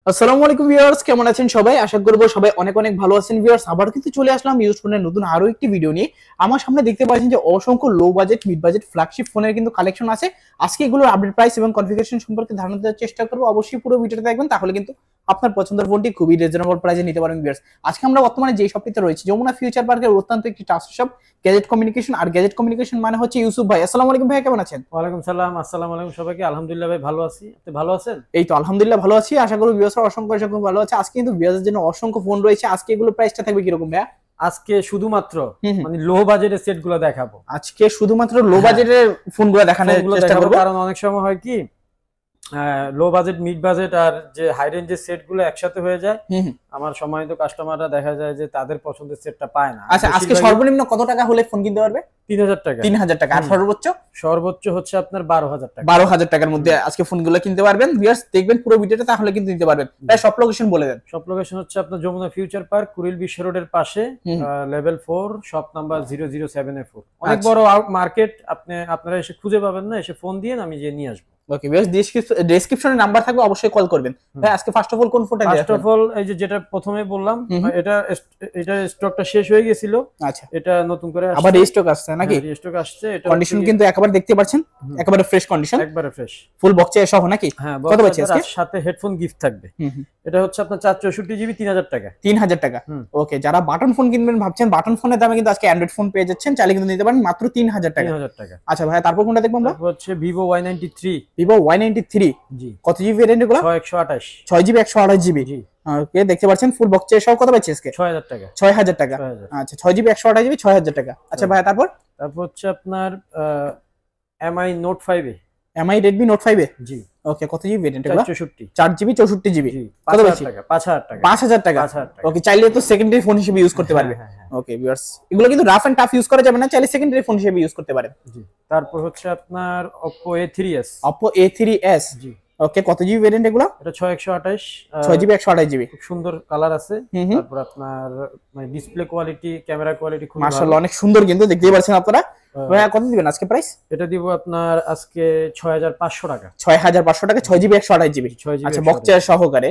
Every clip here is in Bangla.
আসসালামু আলাইকুম ভিউয়ার্স, কেমন আছেন সবাই? আশা করব সবাই অনেক অনেক ভালো আছেন ভিউয়ার্স। আবার কিন্তু চলে আসলাম ইউজ ফোনের নতুন আরো একটি ভিডিও নিয়ে। আমার সামনে দেখতে পাচ্ছেন যে অসংখ্য low budget, mid budget, flagship ফোনের কিন্তু কালেকশন আছে। আজকে এগুলোর আপডেট প্রাইস এবং কনফিগারেশন সম্পর্কে ধারণা দেওয়ার চেষ্টা করব। অবশ্যই পুরো ভিডিওটা দেখবেন, তাহলে কিন্তু আপনার পছন্দের ফোনটি খুবই রিজনেবল প্রাইসে নিতে পারবেন ভিউয়ার্স। আজকে আমরা বর্তমানে যে শপটিতে রয়েছে, যমুনা ফিউচার পার্কের অত্যন্ত একটি ট্রাস্টেড শপ গ্যাজেট কমিউনিকেশন। আর গ্যাজেট কমিউনিকেশন মানে হচ্ছে ইউসুফ ভাই। আসসালামু আলাইকুম ভাই, কেমন আছেন? ওয়ালাইকুম সালাম। আসসালামু আলাইকুম সবাইকে। আলহামদুলিল্লাহ ভাই, ভালো আছি। আপনি ভালো আছেন? এই তো আলহামদুলিল্লাহ ভালো আছি। আশা করি ভিউয়ার্সরা অসংখ্য অসংখ্য ভালো আছে। আজকে কিন্তু ভিউয়ার্সদের জন্য অসংখ্য ফোন রয়েছে। আজকে এগুলো প্রাইসটা থাকবে কিরকম ভাইয়া? আজকে শুধুমাত্র মানে লো বাজেটের সেট গুলো দেখাবো। আজকে শুধুমাত্র লো বাজেটের ফোনগুলো দেখানোর চেষ্টা করব, কারণ অনেক সময় হয় কি লো বাজেট, মিড বাজেট আর যে হাই রেঞ্জের সেট গুলো একসাথে হয়ে যায়। আমার সম্মানিত কাস্টমাররা দেখা যায় যে তাদের পছন্দের সেটটা পায় না। আচ্ছা, আজকে সর্বনিম্ন কত টাকা হলে ফোন কিনতে পারবে? 3000 টাকা। 3000 টাকা। আর সর্বোচ্চ হচ্ছে আপনার 12000 টাকা। 12000 টাকার মধ্যে আজকে ফোনগুলো কিনতে পারবেন। ভিউয়ার্স দেখবেন পুরো ভিডিওটা, তাহলে কিন্তু নিতে পারবেন। তাই সব লোকেশন বলে দেন। সব লোকেশন হচ্ছে আপনার যমুনা ফিউচার পার্ক, কুড়িল বিশ্ব রোডের পাশে, লেভেল 4, শপ নাম্বার 007A4। অনেক বড় মার্কেট, আপনারা এসে খুঁজে পাবেন না, এসে ফোন দিয়ে আমি যে নিয়ে আসবো। ওকে ভিউয়ার্স, ডেসক্রিপশনে নাম্বার থাকবে, অবশ্যই কল করবেন। ভাই আজকে ফার্স্ট অফ অল কোন ফোনটা? ফার্স্ট অফ অল এই যে যেটা প্রথমে বললাম, এটা স্টকটা শেষ হয়ে গিয়েছিল। আচ্ছা, এটা নতুন করে আবার রিস্টক আসছে নাকি? রিস্টক আসছে। এটা কন্ডিশন কিন্তু একেবারে দেখতে পাচ্ছেন, একেবারে ফ্রেশ কন্ডিশন, একবারে ফ্রেশ, ফুল বক্স সহ নাকি? হ্যাঁ, কত পাচ্ছি আজকে? সাথে হেডফোন গিফট থাকবে। এটা হচ্ছে আপনার 464 জিবি, 3000 টাকা। 3000 টাকা। ওকে, যারা বাটন ফোন কিনবেন ভাবছেন, বাটন ফোনের দামে কিন্তু আজকে অ্যান্ড্রয়েড ফোন পেয়ে যাচ্ছেন, চাইলে কিন্তু নিতে পারেন মাত্র 3000 টাকা। 3000 টাকা। আচ্ছা ভাই, তারপর কোনটা দেখবো আমরা? হচ্ছে Vivo Y93। Vivo Y93। জি। কত জিবি ভেরিয়েন্ট এগুলো? 6128। 6 জিবি 128 জিবি। জি। ওকে, দেখতে পাচ্ছেন ফুল বক্স সহ। কত পাচ্ছি আজকে? 6000 টাকা। 6000 টাকা। আচ্ছা, 6 জিবি 128 জিবি, 6000 টাকা। আচ্ছা ভাই, তারপর হচ্ছে আপনার MI Note 5 এ। MI Redmi Note 5 এ। জি। ওকে, কত জিবি ভেরিয়েন্ট এগুলো? 4 জিবি 64 জিবি। কত পাচ্ছি? 5000 টাকা। 5000 টাকা। ওকে, চাইলে তো সেকেন্ডারি ফোন হিসেবে ইউজ করতে পারবে। ওকে ভিউয়ার্স, এগুলো কিন্তু রাফ এন্ড টাফ ইউজ করা যাবে না, চাইলে সেকেন্ডারি ফোন হিসেবে ইউজ করতে পারেন। জি। তারপর হচ্ছে আপনার Oppo A3s। Oppo A3s। জি। ওকে, কত জিবি ভেরিয়েন্ট এগুলো? এটা 6128। 6 জিবি 128 জিবি। খুব সুন্দর কালার আছে। তারপর আপনার মানে ডিসপ্লে কোয়ালিটি, ক্যামেরা কোয়ালিটি খুব ভালো। মাশাআল্লাহ, অনেক সুন্দর কিন্তু, দেখতেই পাচ্ছেন আপনারা। ভাই কত দিবেন আজকে প্রাইস? এটা দিব আপনার আজকে 6500 টাকা। 6500 টাকা, 6 জিবি 128 জিবি। আচ্ছা, বক্স চার্জ সহকারে।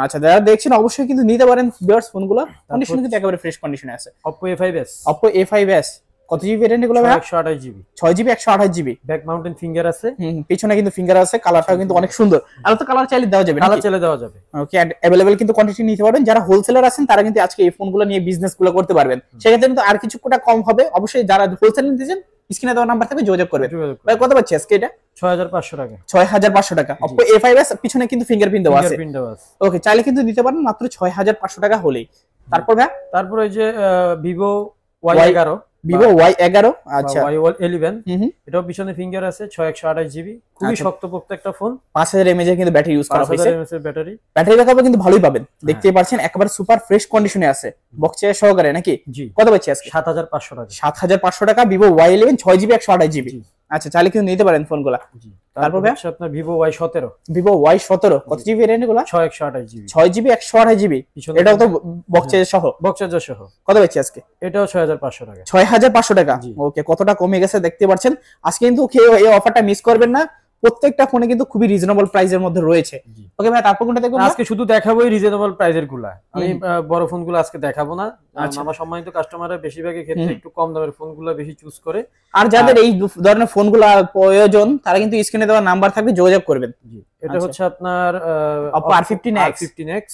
আচ্ছা, যারা দেখছেন অবশ্যই কিন্তু নিতে পারেন ভিউয়ার্স ফোনগুলো। কন্ডিশন কিন্তু একেবারে ফ্রেশ কন্ডিশনে আছে। Oppo A5s। Oppo A5s। কত জিবি ভেরিয়েন্ট এগুলো ভাই? 128 GB. 6 GB 128 GB. Back mountain finger আছে। পিছনে কিন্তু ফিঙ্গার আছে, কালারটাও কিন্তু অনেক সুন্দর। আর তো কালার চাইলে দেওয়া যাবে, কালার চাইলে দেওয়া যাবে। ওকে, अवेलेबल কিন্তু কোয়ান্টিটি নিতে পারবেন। যারা হোলসেলার আছেন তারা কিন্তু আজকে এই ফোনগুলো নিয়ে বিজনেস গুলো করতে পারবেন। সেক্ষেত্রে কিন্তু আর কিছু কোটা কম হবে। অবশ্যই যারা হোলসেল নিতে চান, স্ক্রিনে দেওয়া নাম্বার থেকে যোগাযোগ করবেন। ভাই কত পাচ্ছি আজকে এটা? 6500 টাকা। 6500 টাকা। Oppo A5s, পিছনে কিন্তু ফিঙ্গারপ্রিন্ট দেওয়া আছে। ওকে, চাইলে কিন্তু নিতে পারেন মাত্র 6500 টাকা হলেই। তারপর ভাই, তারপর এই যে Vivo Y11। Vivo Y11। আচ্ছা, Y11। এটাও পিছনে ফিঙ্গার আছে, 6128 জিবি। খুবই শক্তপোক্ত একটা ফোন। 5000 mAh এর কিন্তু ব্যাটারি ইউজ করা হয়েছে। 5000 mAh এর ব্যাটারি ব্যাকআপও কিন্তু ভালোই পাবেন, দেখতেই পাচ্ছেন একেবারে সুপার ফ্রেশ কন্ডিশনে আছে, বক্স চার্জ সহকারে নাকি? জি। কত পাচ্ছি আজকে? 7500 টাকা। 7500 টাকা। Vivo Y11, 6 GB 128 GB. আচ্ছা, চাইলে কিন্তু নিতে পারেন ফোনগুলা। তারপর হচ্ছে আপনার Vivo Y17। Vivo Y17। কত জিবি ভেরিয়েন্ট এগুলো? 6128 জিবি। 6 GB 128 GB. এটাও তো বক্স চার্জ সহ। বক্স চার্জ সহ। কত পাচ্ছি আজকে? এটাও 6500 টাকা। 6500 টাকা। ওকে, কতটা কমে গেছে দেখতে পাচ্ছেন। আজকে কিন্তু কেউ এই অফারটা মিস করবেন না। প্রত্যেকটা ফোনে কিন্তু খুবই রিজনেবল প্রাইসের মধ্যে রয়েছে। ওকে ভাই, তারপর কোনটা দেখব? আজকে শুধু দেখাবোই রিজনেবল প্রাইসের গুলা। আমি বড় ফোনগুলো আজকে দেখাবো না। আমার সম্মানিত কাস্টমাররা বেশিরভাগই ক্ষেত্রে একটু কম দামের ফোনগুলো বেশি চুজ করে। আর যাদের এই ধরনের ফোনগুলো প্রয়োজন তারা কিন্তু স্ক্রিনে দেওয়া নাম্বার থাকবে, যোগাযোগ করবেন। এটা হচ্ছে আপনার Oppo R15X।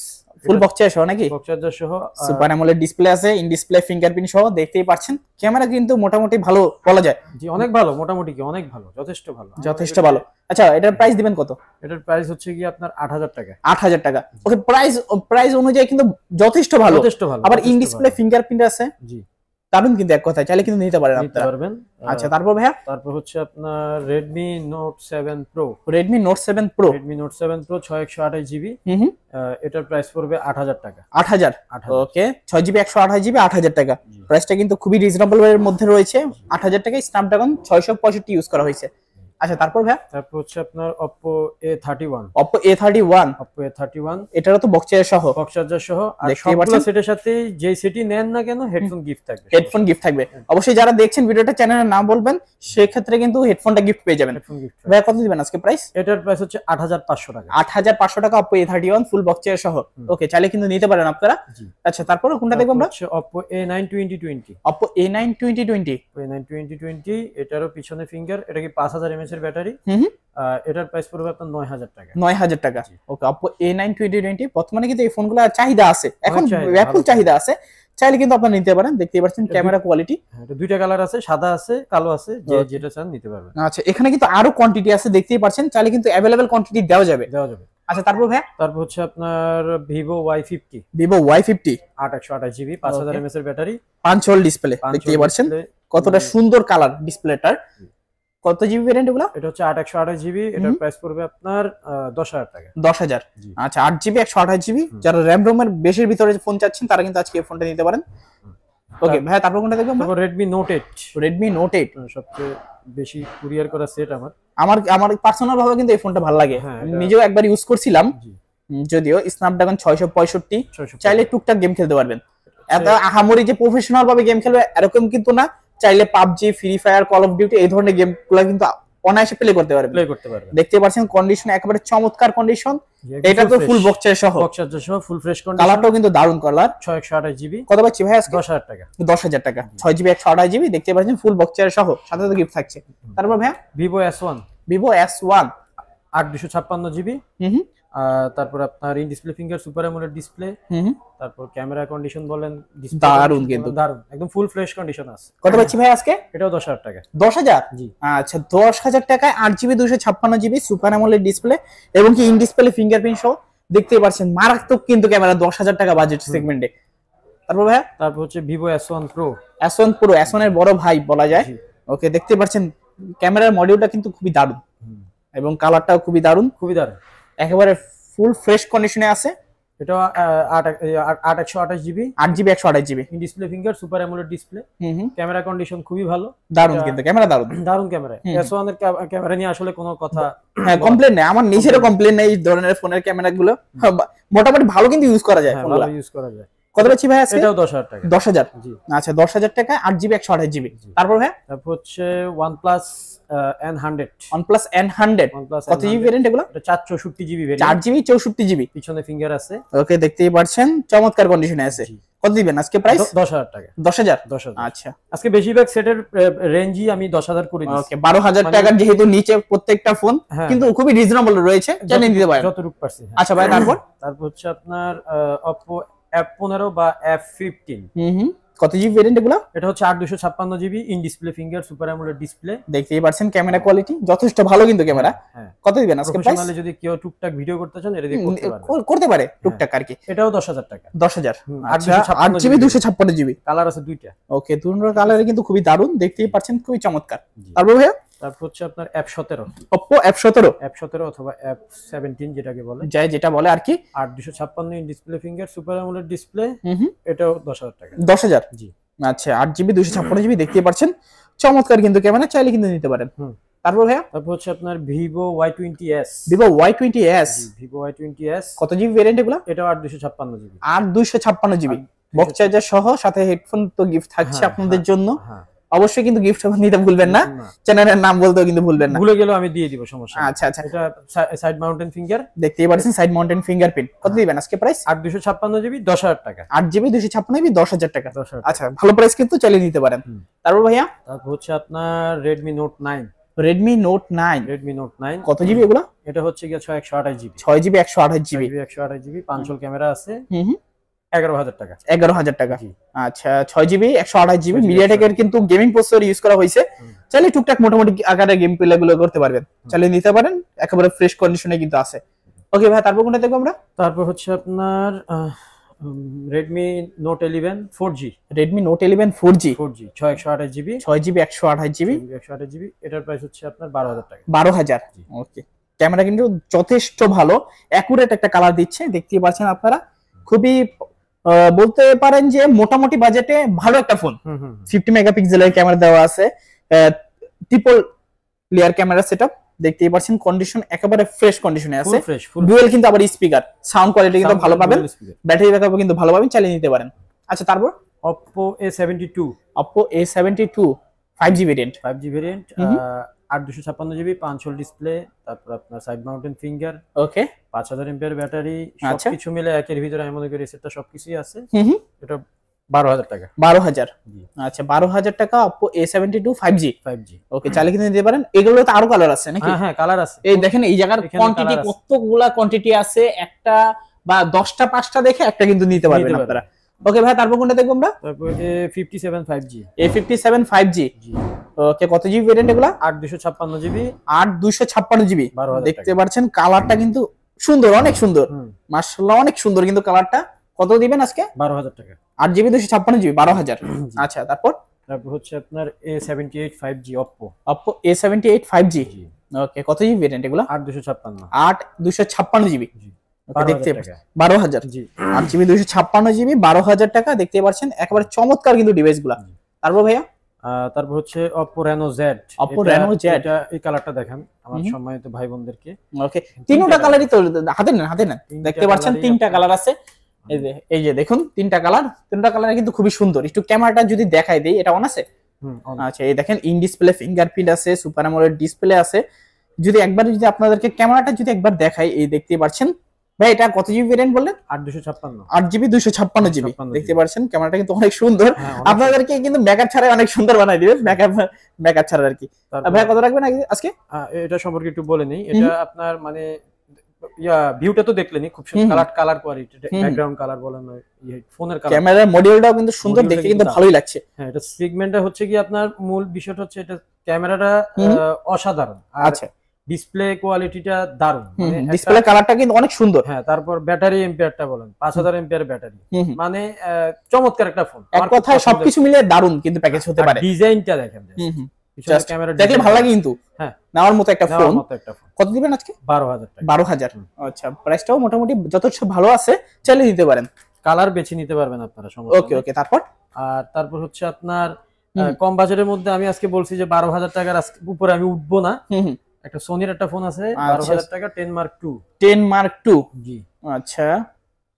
Full box charge সহ নাকি? বক্স চার্জার সহ, সুপার অ্যামোলেড ডিসপ্লে আছে, ইন ডিসপ্লে ফিঙ্গারপ্রিন্ট সহ, দেখতেই পাচ্ছেন। ক্যামেরা কিন্তু মোটামুটি ভালো বলা যায়। জি, অনেক ভালো, মোটামুটি কি অনেক ভালো, যথেষ্ট ভালো, যথেষ্ট ভালো। আচ্ছা, এটার প্রাইস দিবেন কত? এটার প্রাইস হচ্ছে কি আপনার 8000 টাকা। 8000 টাকা। ওকে, প্রাইস অনুযায়ী কিন্তু যথেষ্ট ভালো। আবার ইন ডিসপ্লে ফিঙ্গারপ্রিন্ট আছে। জি, দারুন কিন্তু, এক কথায় চাইলে কিন্তু নিতে পারেন আপনারা। আচ্ছা, তারপর ভাইয়া? তারপর হচ্ছে আপনার Redmi Note 7 Pro। Redmi Note 7 Pro। Redmi Note 7 Pro 6128 GB. এটার প্রাইস পড়বে 8000 টাকা। 8000। ওকে, 6 জিবি 128 জিবি, 8000 টাকা। প্রাইসটা কিন্তু খুবই রিজনেবল এর মধ্যে রয়েছে। 8000 টাকায় স্ন্যাপড্রাগন 665 ইউজ করা হয়েছে। আচ্ছা তারপর ভাই তারপর হচ্ছে আপনার Oppo A31 Oppo A31 এটারও তো বক্স চার্জার সহ আর সবগুলো সেটের সাথে যে সেটই নেন না কেন হেডফোন গিফট থাকবে অবশ্যই যারা দেখছেন ভিডিওটা চ্যানেলের নাম বলবেন সেই ক্ষেত্রে কিন্তু হেডফোনটা গিফট পেয়ে যাবেন। ভাই কত দিবেন আজকে প্রাইস? এটার প্রাইস হচ্ছে 8500 টাকা। 8500 টাকা Oppo A31 full box charger সহ। ওকে চাইলে কিন্তু নিতে পারেন আপনারা। আচ্ছা তারপর কোনটা দেখব আমরা? Oppo A9 2020 এটারও পিছনে ফিঙ্গার, এটা কি 5000 mAh এর ব্যাটারি। এটার প্রাইস পড়বে আপনার 9000 টাকা। 9000 টাকা। ওকে Oppo A9 2020 বর্তমানে কিন্তু এই ফোনগুলো চাহিদা আছে, এখন ব্যাপক চাহিদা আছে, চাইলে কিন্তু আপনারা নিতে পারেন। দেখতেই পাচ্ছেন ক্যামেরা কোয়ালিটি, এটা দুইটা কালার আছে, সাদা আছে কালো আছে, যে যেটা চান নিতে পারবেন। আচ্ছা এখানে কিন্তু আরো কোয়ান্টিটি আছে, দেখতেই পাচ্ছেন, চাইলে কিন্তু अवेलेबल কোয়ান্টিটি দেওয়া যাবে। আচ্ছা তারপর ভাই তারপর হচ্ছে আপনার Vivo Y50 828GB 5000 mAh এর ব্যাটারি, 5 হোল ডিসপ্লে। দেখতেই পাচ্ছেন কতটা সুন্দর কালার ডিসপ্লেটার। কত জিবি ভেরিয়েন্ট এগুলো? এটা হচ্ছে 828GB, এটার প্রাইস পড়বে আপনার 10000 টাকা। 10000। আচ্ছা 8GB 128GB, যারা র‍্যাম রোমের বেশির ভিতরে ফোন চাচ্ছেন তারা কিন্তু আজকে এই ফোনটা নিতে পারেন। ওকে ভাই তারপর কোনটা দেখব? তারপর Redmi Note 8 সবচেয়ে বেশি কুরিয়ার করা সেট আমার পার্সোনাল ভাবে কিন্তু এই ফোনটা ভালো লাগে, নিজেও একবার ইউজ করছিলাম, যদিও স্ন্যাপড্রাগন 665, চাইলে টুকটাক গেম খেলতে পারবেন। এত আহামরি যে প্রফেশনাল ভাবে গেম খেলবে এরকম কিন্তু না, চাইলে PUBG, free fire, call of duty এই ধরনের গেমগুলো কিন্তু অনায়াসে প্লে করতে পারবেন। দেখতে পাচ্ছেন কন্ডিশন একেবারে চমৎকার কন্ডিশন। এটা তো ফুল বক্স চার্জার সহ ফুল ফ্রেশ কন্ডিশন, কালারটাও কিন্তু দারুণ কালার। 6128GB কত পাচ্ছি ভাই আজকে? 10000 টাকা। 10000 টাকা 6GB 128GB, দেখতে পাচ্ছেন ফুল বক্স চার্জার সহ, সাথে সাথে গিফট থাকছে। তারপর ভাই Vivo S1 8256GB, তারপর আপনার in display finger super AMOLED display, তারপর ক্যামেরা কন্ডিশন বলেন দারুন, কিন্তু দারুন, একদম ফুল ফ্রেশ কন্ডিশন আছে। কত পাচ্ছি ভাই আজকে? এটাও 10000 টাকা। 10000? জি। আচ্ছা 10000 টাকায় 8GB 256GB super AMOLED display এবং কি ইন ডিসপ্লে ফিঙ্গারপ্রিন্ট সহ, দেখতেই পাচ্ছেন মারাত্মক কিন্তু ক্যামেরা 10000 টাকা বাজেট সেগমেন্টে। তারপর ভাই তারপর হচ্ছে Vivo S1 Pro S1 এর বড় ভাই বলা যায়। ওকে দেখতে পাচ্ছেন ক্যামেরার মডিউলটা কিন্তু খুবই দারুণ এবং কালারটাও খুবই দারুণ, একেবারে ফুল ফ্রেশ কন্ডিশনে আছে। এটা 828GB 8GB in display finger super AMOLED display, camera condition খুবই ভালো, দারুণ, কিন্তু ক্যামেরা দারুণ ক্যামেরা। S1 এর ক্যামেরা নিয়ে আসলে কোনো কথা কমপ্লেন নেই, আমার নিজেরও কমপ্লেন নেই। এই ধরনের ফোনের ক্যামেরাগুলো মোটামুটি ভালো কিন্তু ইউজ করা যায়, ভালো ইউজ করা যায়। কত পাচ্ছি ভাই আজকে? এটাও 10000 টাকা। 10000? জি। আচ্ছা 10000 টাকা 8GB 128GB। তারপর ভাই তারপর হচ্ছে OnePlus N100 কত জিবি ভেরিয়েন্ট এগুলো? এটা 464GB ভেরিয়েন্ট, 4GB 64GB পিছনে ফিঙ্গার আছে। ওকে দেখতেই পাচ্ছেন চমৎকার কন্ডিশনে আছে। কত দিবেন আজকে প্রাইস? 10000 টাকা। 10000? আচ্ছা আজকে বেশিরভাগ সেটের রেঞ্জই আমি 10000 করে দিচ্ছি। ওকে 12000 টাকার যেহেতু নিচে প্রত্যেকটা ফোন, কিন্তু খুবই রিজনেবল রয়েছে, জানেন দিতে পারেন যতটুকু পারছি। আচ্ছা ভাই তারপর হচ্ছে আপনার Oppo F15 বা F15 কত জিবি ভেরিয়েন্ট এগুলো? এটা হচ্ছে 8256GB in display finger super AMOLED display, দেখতেই পাচ্ছেন ক্যামেরা কোয়ালিটি যথেষ্ট ভালো কিন্তু ক্যামেরা। কত দিবেন আজকে প্রাইস? প্রফেশনালি যদি কেউ টুকটাক ভিডিও করতে চান এটা দিয়ে করতে পারে টুকটাক আর কি। এটাও 10000 টাকা। 10000? আচ্ছা 8GB 256GB কালার আছে দুইটা। ওকে দুটো কালারে কিন্তু খুবই দারুণ, দেখতেই পাচ্ছেন খুবই চমৎকার। তারপর ভাই তারপর হচ্ছে আপনার F17 Oppo F17 অথবা F17 যেটাকে বলে, যেটা বলে আর কি, 8256 in display finger super AMOLED display, এটাও 10000 টাকা। 10000? জি। আচ্ছা 8GB 256GB, দেখতেই পাচ্ছেন চমৎকার কিন্তু ক্যামেরা, চাইলে কিন্তু নিতে পারেন। তারপর ভাইয়া তারপর হচ্ছে আপনার Vivo Y20s কত জিবি ভেরিয়েন্ট এগুলো? এটাও 8256GB 8256GB বক্স চার্জার সহ, সাথে হেডফোন তো গিফট থাকছে আপনাদের জন্য। অবশ্যই কিন্তু গিফট নিতে ভুলবেন না, চ্যানেলের নাম বলতেও কিন্তু ভুলবেন না, ভুলে গেলেও আমি দিয়ে দিব, সমস্যা নেই। আচ্ছা এটা সাইড মাউন্টেন ফিঙ্গার, দেখতেই পাচ্ছেন সাইড মাউন্টেন ফিঙ্গারপ্রিন্ট। কত দিবেন আজকে প্রাইস? 8256GB 10000 টাকা। 8GB 256GB 10000 টাকা। আচ্ছা ভালো প্রাইস কিন্তু, চালিয়ে নিতে পারেন। তারপর ভাইয়া তারপর হচ্ছে আপনার Redmi Note 9 কত জিবি এগুলো? এটা হচ্ছে গিয়ে 628GB 128GB 5 হোল ক্যামেরা আছে, 11000 টাকা। 11000 টাকা। আচ্ছা 6GB 128GB মিডিয়াটেকের কিন্তু গেমিং প্রসেসর ইউজ করা হয়েছে, চাইলে টুকটাক মোটামুটি আকারে গেম প্লে গুলো করতে পারবেন, চালিয়ে নিতে পারেন, একেবারে ফ্রেশ কন্ডিশনে কিন্তু আছে। ওকে ভাই তারপর কোনটা দেখব আমরা? তারপর হচ্ছে আপনার Redmi Note 11 4G 628GB 128GB এটার প্রাইস হচ্ছে আপনার 12000 টাকা। 12000? ওকে ক্যামেরা কিন্তু যথেষ্ট ভালো, অ্যাকুরেট একটা কালার দিচ্ছে, দেখতেই পাচ্ছেন আপনারা, খুবই বলতে পারেন যে মোটামুটি বাজেটে ভালো একটা ফোন। 50 মেগাপিক্সেলের ক্যামেরা দেওয়া আছে, ট্রিপল লেয়ার ক্যামেরা সেটআপ, দেখতেই পাচ্ছেন কন্ডিশন একেবারে ফ্রেশ কন্ডিশনে আছে, ফ্রেশ ডুয়েল কিন্তু আবার স্পিকার, সাউন্ড কোয়ালিটি কিন্তু ভালো পাবেন, ব্যাটারি ব্যাকআপও কিন্তু ভালো পাবেন, চালিয়ে নিতে পারেন। আচ্ছা তারপর Oppo A72 Oppo A72 5G variant 5G variant 8 256GB 5 display, তারপর আপনার সাইড মাউন্টেন ফিঙ্গার, ওকে 5000 এমপিআর ব্যাটারি, আচ্ছা। সবকিছু মিলে একের ভিতরে আমি মনে করি সেটটা সবকিছুই আছে। হুম হুম এটা 12000 টাকা। 12000 জি আচ্ছা 12000 টাকা Oppo A72 5G 5G ওকে, চালিয়ে কিন্তু নিতে পারেন। এগুলোতে আরো কালার আছে নাকি? হ্যাঁ হ্যাঁ কালার আছে। এই দেখেন এই জায়গার এখানে কোয়ান্টিটি colour আছে। কতগুলা কোয়ান্টিটি আছে, একটা বা 10টা 5টা দেখে একটা কিন্তু নিতে পারবেন নিতে আপনারা। ওকে ভাই তারপর কোনটা দেখবো আমরা? তারপর A57 5G A57 5G জি ওকে, কত জিবি ভেরিয়েন্ট এগুলা? 8 256GB 8 256 জিবি। 12000 দেখতে পাচ্ছেন কালারটা কিন্তু সুন্দর, অনেক সুন্দর, হুম মাশাআল্লাহ অনেক সুন্দর কিন্তু কালারটা। কত দিবেন আজকে? 12000 টাকা। 8 জিবি 256 জিবি 12000। আচ্ছা তারপর তারপর হচ্ছে আপনার A78 5G Oppo Oppo A78 5G জি ওকে, কত জিবি ভেরিয়েন্ট এগুলা? 8 256 8 256 জিবি জি ওকে, দেখতে 12000 টাকা 12000 জি 8 জিবি 256 জিবি 12000 টাকা। দেখতে পাচ্ছেন একেবারে চমৎকার কিন্তু ডিভাইস গুলা। তারপর ভাইয়া তারপর হচ্ছে Oppo Reno Z Oppo Reno Z। এটা এই কালারটা দেখান আমার সম্মানিত ভাই বোনদেরকে। ওকে, তিনটা কালারই তো হাতে নেন, হাতে নেন। তিনটা দেখতে পাচ্ছেন colour-ই তিনটা আপনার- কালার আছে, এই যে দেখুন তিনটা কালার, তিনটা কালার কিন্তু খুবই সুন্দর। একটু ক্যামেরাটা যদি দেখাই দেই, এটা অন আছে? আচ্ছা এই দেখেন ইন ডিসপ্লে ফিঙ্গারপ্রিন্ট আছে, সুপার অ্যামোলেড ডিসপ্লে আছে। যদি একবার যদি আপনাদেরকে ক্যামেরাটা যদি একবার দেখাই, এই দেখতে পাচ্ছেন ভাই এটা কত জিবি ভেরিয়েন্ট বললেন? 8 256 8 জিবি 256 জিবি। 256 দেখতে পাচ্ছেন ক্যামেরাটা কিন্তু অনেক সুন্দর, হ্যাঁ, অনেক আপনাদেরকে কিন্তু মেকআপ ছাড়াই অনেক সুন্দর বানাই দিবে, মেকআপ ছাড়া আর কি। তারপর ভাই কত রাখবেন আজকে? এটা সম্পর্কে একটু বলে নেই। এটা আপনার মানে ভিউটা তো দেখলেনই, খুব সুন্দর কালার কোয়ালিটি, ব্যাকগ্রাউন্ড কালার বলেন ফোনের কালার, ক্যামেরার মডিউলটাও কিন্তু সুন্দর, Module-টা দেখতে কিন্তু কিন্তু ভালোই লাগছে। হ্যাঁ এটা সেগমেন্টটা হচ্ছে কি আপনার মূল বিষয়টা হচ্ছে এটা ক্যামেরাটা অসাধারণ, আর আচ্ছা ডিসপ্লে কোয়ালিটিটা দারুণ, মানে ডিসপ্লে কালারটা কিন্তু অনেক সুন্দর। হ্যাঁ তারপর ব্যাটারি এম্পিয়ারটা বলেন 5000 এম্পিয়ার ব্যাটারি, হুম, হুম। মানে চমৎকার একটা ফোন। এক কথায় সবকিছু মিলে দারুণ কিন্তু প্যাকেজ হতে পারে। ডিজাইনটা দেখেন Just ক্যামেরা দেখলে ভালো লাগে কিন্তু, হ্যাঁ নেওয়ার মতো একটা ফোন। একটা ফোন কত দিবেন আজকে? 12000 টাকা। 12000 আচ্ছা, প্রাইসটাও মোটামুটি যথেষ্ট ভালো আছে, চালিয়ে দিতে পারেন। কালার বেছে নিতে পারবেন আপনারা, সমস্যা ওকে নেই। ওকে তারপর আর তারপর হচ্ছে আপনার কম বাজেটের মধ্যে আমি আজকে বলছি যে 12000 টাকার উপরে আমি উঠবো না। হুম হুম একটা সোনির একটা ফোন আছে আচ্ছা। 12000 টাকা 10 Mark II 10 Mark II জি আচ্ছা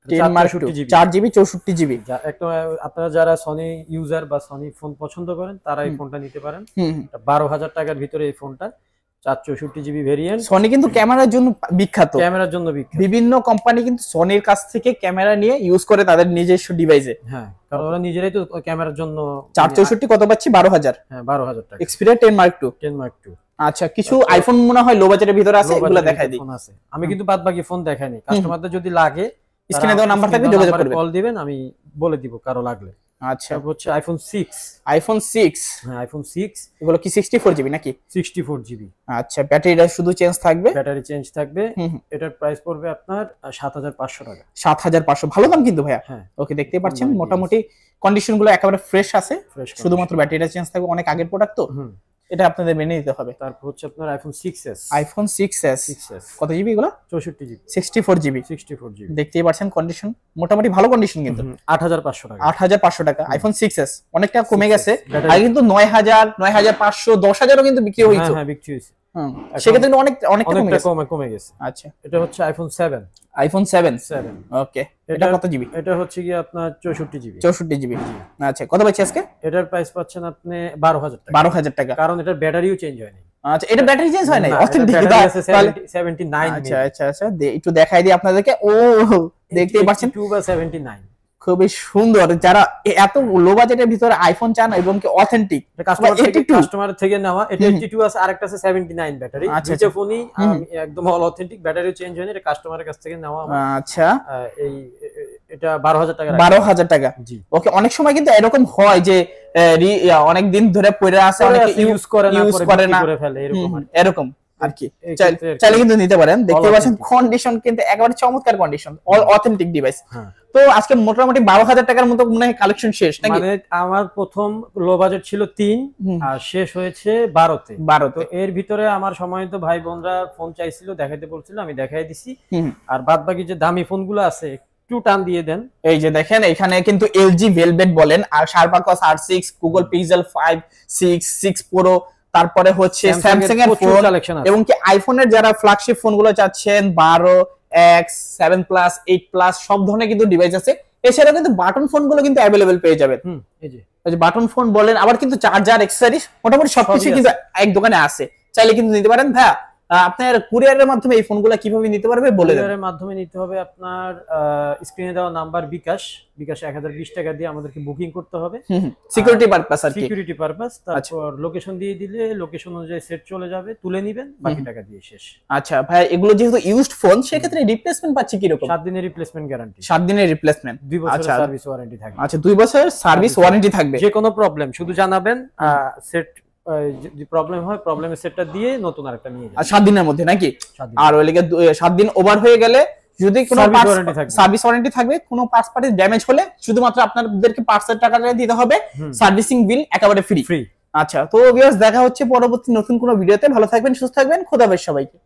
10 Mark II 4GB 4GB 64GB। একটা আপনারা যারা সনি ইউজার বা সনি ফোন পছন্দ করেন তারা এই ফোনটা নিতে পারেন। হুম হুম 12000 টাকার ভিতরে এই ফোনটা 464GB ভেরিয়েন্ট। সনি কিন্তু ক্যামেরার জন্য বিখ্যাত, ক্যামেরার জন্য বিখ্যাত। বিভিন্ন কোম্পানি কিন্তু সনির কাছ থেকে ক্যামেরা নিয়ে ইউজ করে তাদের নিজস্ব ডিভাইসে। হ্যাঁ কারণ ওরা নিজেরাই তো ক্যামেরার জন্য 464 কত পাচ্ছি? 12000। হ্যাঁ 12000 টাকা Xperia 10 Mark II। 10 Mark II। আচ্ছা কিছু আইফোন মনে হয় লো বাজেটের ভিতরে আছে, এগুলো দেখাই দিই। ফোন আছে, আমি কিন্তু বাদ বাকি ফোন দেখাইনি। কাস্টমারদের যদি লাগে স্ক্রিনে দেওয়া নাম্বার থাকবে, যোগাযোগ করবেন। কল দিবেন, আমি বলে দিব কারো লাগলে। আচ্ছা তারপর হচ্ছে আইফোন 6। আইফোন 6 হ্যাঁ আইফোন 6 এগুলো কি 64GB নাকি? 64GB। আচ্ছা ব্যাটারিটা শুধু চেঞ্জ থাকবে, ব্যাটারি চেঞ্জ থাকবে। হুম হুম। এটার প্রাইস পড়বে আপনার 7500 টাকা। 7500, ভালো দাম কিন্তু ভাইয়া। হ্যাঁ ওকে দেখতে পাচ্ছেন দামে মোটামুটি কন্ডিশন গুলো একেবারে ফ্রেশ আছে, ফ্রেশ শুধুমাত্র ব্যাটারিটা চেঞ্জ থাকবে, অনেক আগের প্রোডাক্ট তো, হুম। এটা আপনাদের মেনে নিতে হবে। তারপর হচ্ছে আপনার iPhone 6s। IPhone 6s 6s কত জিবি এগুলো? 64GB 64GB। 64GB দেখতেই পাচ্ছেন কন্ডিশন মোটামুটি ভালো কন্ডিশন কিন্তু। 8500 টাকা। 8500 টাকা আইফোন 6s, অনেকটা কমে 6s গেছে। ব্যাটারি- আগে কিন্তু 9000 9500 10000ও কিন্তু বিক্রি হ্যাঁ হইতো, হ্যাঁ বিক্রি হয়েছে, সেক্ষেত্রে কিন্তু অনেকটা কমে অনেকটা গেছে। কমে গেছে। আচ্ছা এটা হচ্ছে আইফোন 7। আইফোন 7 7 ওকে, এটা কত জিবি? এটা হচ্ছে কি আপনার 64GB। 64GB। আচ্ছা কত পাচ্ছি আজকে? এটার প্রাইস পাচ্ছেন আপনি 12000 টাকা। 12000 টাকা। কারণ এটার ব্যাটারিও চেঞ্জ হয়নি। আচ্ছা এটা ব্যাটারি চেঞ্জ হয় নাই, না, অথেন্টিক এটার এটা battery আছে তাহলে 79 আচ্ছা আচ্ছা আচ্ছা একটু দেখাই দিই আপনাদেরকে। ও দেখতেই পাচ্ছেন 82 বা 79। খুবই সুন্দর, যারা এত লো বাজেটের ভিতরে আইফোন চান এবং কি অথেন্টিক কাস্টমার থেকে নেওয়া। এটা 82 আছে, আরেকটা আছে 79 ব্যাটারি। আচ্ছা, দুটো ফোনই একদম অল অথেন্টিক, ব্যাটারিও চেঞ্জ হয়নি। এটা কাস্টমারের কাছ থেকে নেওয়া আমার। আচ্ছা এটা 12000 টাকা। 12000 টাকা জি। ওকে, অনেক সময় কিন্তু এরকম হয় যে অনেক দিন ধরে পড়ে আছে, অনেকে ইউজ করে না, ইউজ পরে করে না, বিক্রি করে ফেলে, এরকম আর কি। এরকম আর কি। এই ক্ষেত্রে আর কি। চাইলে কিন্তু নিতে পারেন। দেখতে পাচ্ছেন authentic। কন্ডিশন কিন্তু একেবারে চমৎকার কন্ডিশন, অল অথেন্টিক ডিভাইস। হ্যাঁ। তো আজকে মোটামুটি 12000 টাকার মতো মনে হয় কালেকশন শেষ নাকি? মানে আমার প্রথম লো বাজেট ছিল 3 আর শেষ হয়েছে 12 তে। 12 তো তে। এর ভিতরে আমার সম্মানিত ভাই বোনরা ফোন চাইছিল, দেখাইতে বলছিল, আমি দেখাই দিছি। হুম। আর বাদ বাকি যে দামি ফোনগুলো আছে একটু টান দিয়ে দেন। এই যে দেখেন এখানে কিন্তু LG ভেলভেট বলেন, আর Sharp Aquos R6, Google Pixel 5, 6 Pro, তারপরে হচ্ছে স্যামসাং এর প্রচুর ফোন কালেকশন আছে এবং কি আইফোনের যারা ফ্ল্যাগশিপ ফোনগুলো চাচ্ছেন 12 X 7 প্লাস 8 প্লাস সব ধরনের কিন্তু ডিভাইস আছে। এছাড়াও কিন্তু বাটন ফোনগুলো কিন্তু অ্যাভেলেবেল পেয়ে যাবেন। এই যে বাটন ফোন বলেন, আবার কিন্তু চার্জার অ্যাক্সেসরিজ মোটামুটি সবকিছু কিন্তু এক দোকানে আছে, চাইলে কিন্তু নিতে পারেন। ভাইয়া আপনার কুরিয়ারের মাধ্যমে এই ফোনগুলো কিভাবে নিতে পারবে বলে দেন। কুরিয়ারের মাধ্যমে নিতে হবে আপনার স্ক্রিনে দেওয়া নাম্বার বিকাশ 1020 টাকা দিয়ে আমাদেরকে বুকিং করতে হবে সিকিউরিটি পারপাস আর কি, সিকিউরিটি পারপাস। তারপর লোকেশন দিয়ে দিলে লোকেশন অনুযায়ী সেট চলে যাবে, তুলে নেবেন, বাকি টাকা দিয়ে শেষ। আচ্ছা ভাই, এগুলো যেহেতু ইউজড ফোন সেক্ষেত্রে রিপ্লেসমেন্ট পাচ্ছি কি রকম? 7 দিনের রিপ্লেসমেন্ট গ্যারান্টি। 7 দিনের রিপ্লেসমেন্ট, 2 বছরের সার্ভিস ওয়ারেন্টি থাকবে। আচ্ছা 2 বছর সার্ভিস ওয়ারেন্টি থাকবে। যে কোনো প্রবলেম শুধু জানাবেন, সেট যদি প্রবলেম হয় প্রবলেমের সেটটা দিয়ে নতুন আরেকটা নিয়ে যাবেন। আর 7 দিনের মধ্যে নাকি? 7 দিন। আর ওই লেগে 7 দিন ওভার হয়ে গেলে যদি কোনো সার্ভিস ওয়ারেন্টি থাকবে, কোনো পার্টস পার্টি ড্যামেজ হলে শুধুমাত্র আপনাদেরকে পার্টসের টাকাটা দিতে হবে, সার্ভিসিং বিল একেবারে ফ্রি। আচ্ছা, তো ভিউয়ার্স দেখা হচ্ছে পরবর্তী নতুন কোনো ভিডিওতে। ভালো থাকবেন, সুস্থ থাকবেন, খোদা হাফেজ সবাইকে।